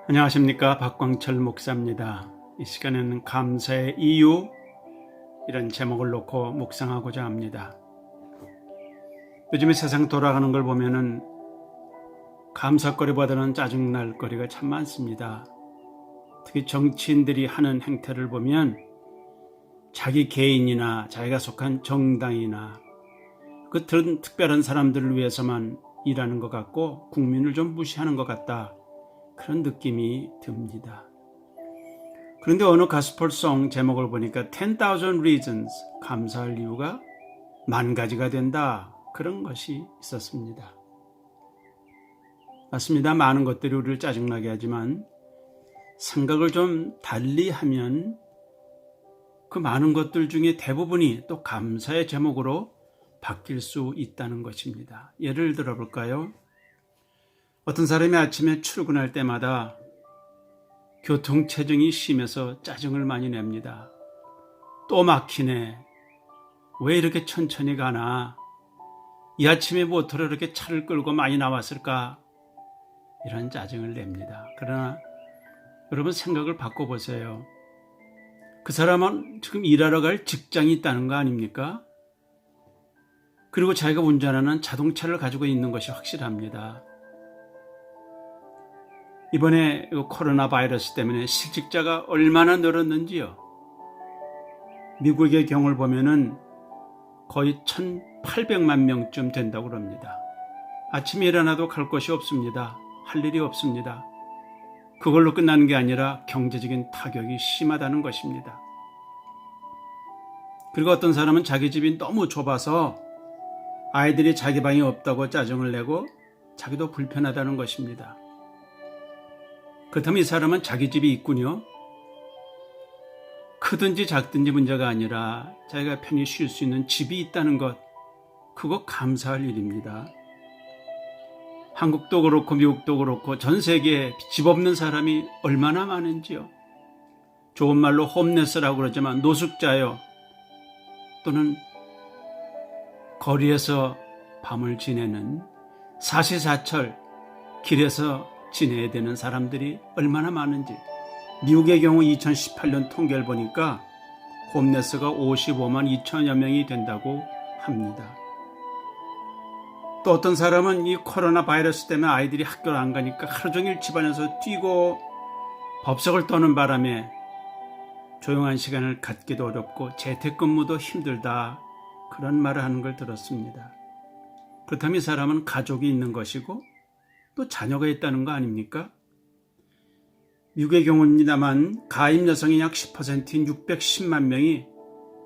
안녕하십니까, 박광철 목사입니다. 이 시간에는 감사의 이유, 이런 제목을 놓고 묵상하고자 합니다. 요즘에 세상 돌아가는 걸 보면은 감사거리보다는 짜증날 거리가 참 많습니다. 특히 정치인들이 하는 행태를 보면 자기 개인이나 자기가 속한 정당이나 그 특별한 사람들을 위해서만 일하는 것 같고 국민을 좀 무시하는 것 같다, 그런 느낌이 듭니다. 그런데 어느 가스펠송 제목을 보니까 10,000 reasons, 감사할 이유가 10,000가지가 된다, 그런 것이 있었습니다. 맞습니다. 많은 것들이 우리를 짜증나게 하지만 생각을 좀 달리 하면 그 많은 것들 중에 대부분이 또 감사의 제목으로 바뀔 수 있다는 것입니다. 예를 들어 볼까요? 어떤 사람이 아침에 출근할 때마다 교통체증이 심해서 짜증을 많이 냅니다. 또 막히네. 왜 이렇게 천천히 가나? 이 아침에 뭐더러 이렇게 차를 끌고 많이 나왔을까? 이런 짜증을 냅니다. 그러나 여러분, 생각을 바꿔보세요. 그 사람은 지금 일하러 갈 직장이 있다는 거 아닙니까? 그리고 자기가 운전하는 자동차를 가지고 있는 것이 확실합니다. 이번에 코로나 바이러스 때문에 실직자가 얼마나 늘었는지요. 미국의 경우를 보면은 거의 1,800만 명쯤 된다고 합니다. 아침에 일어나도 갈 곳이 없습니다. 할 일이 없습니다. 그걸로 끝나는 게 아니라 경제적인 타격이 심하다는 것입니다. 그리고 어떤 사람은 자기 집이 너무 좁아서 아이들이 자기 방이 없다고 짜증을 내고 자기도 불편하다는 것입니다. 그렇다면 이 사람은 자기 집이 있군요. 크든지 작든지 문제가 아니라 자기가 편히 쉴 수 있는 집이 있다는 것, 그거 감사할 일입니다. 한국도 그렇고 미국도 그렇고 전 세계에 집 없는 사람이 얼마나 많은지요. 좋은 말로 홈레스라고 그러지만 노숙자요, 또는 거리에서 밤을 지내는 사시사철 길에서 지내야 되는 사람들이 얼마나 많은지. 미국의 경우 2018년 통계를 보니까 홈레스가 55만 2천여 명이 된다고 합니다. 또 어떤 사람은 이 코로나 바이러스 때문에 아이들이 학교를 안 가니까 하루 종일 집안에서 뛰고 법석을 떠는 바람에 조용한 시간을 갖기도 어렵고 재택근무도 힘들다, 그런 말을 하는 걸 들었습니다. 그렇다면 이 사람은 가족이 있는 것이고 또 자녀가 있다는 거 아닙니까? 미국의 경우입니다만 가임 여성의 약 10%인 610만 명이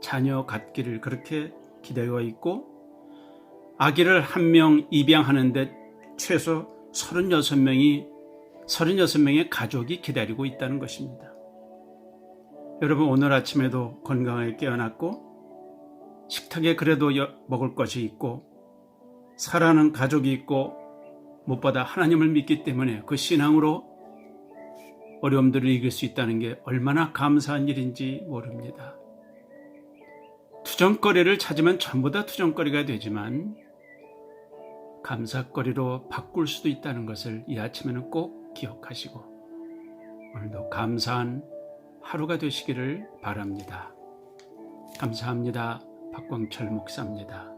자녀 갖기를 그렇게 기다리고 있고, 아기를 한 명 입양하는데 최소 36명의 가족이 기다리고 있다는 것입니다. 여러분, 오늘 아침에도 건강하게 깨어났고 식탁에 그래도 먹을 것이 있고 사랑하는 가족이 있고 무엇보다 하나님을 믿기 때문에 그 신앙으로 어려움들을 이길 수 있다는 게 얼마나 감사한 일인지 모릅니다. 투정거리를 찾으면 전부 다 투정거리가 되지만 감사거리로 바꿀 수도 있다는 것을 이 아침에는 꼭 기억하시고 오늘도 감사한 하루가 되시기를 바랍니다. 감사합니다. 박광철 목사입니다.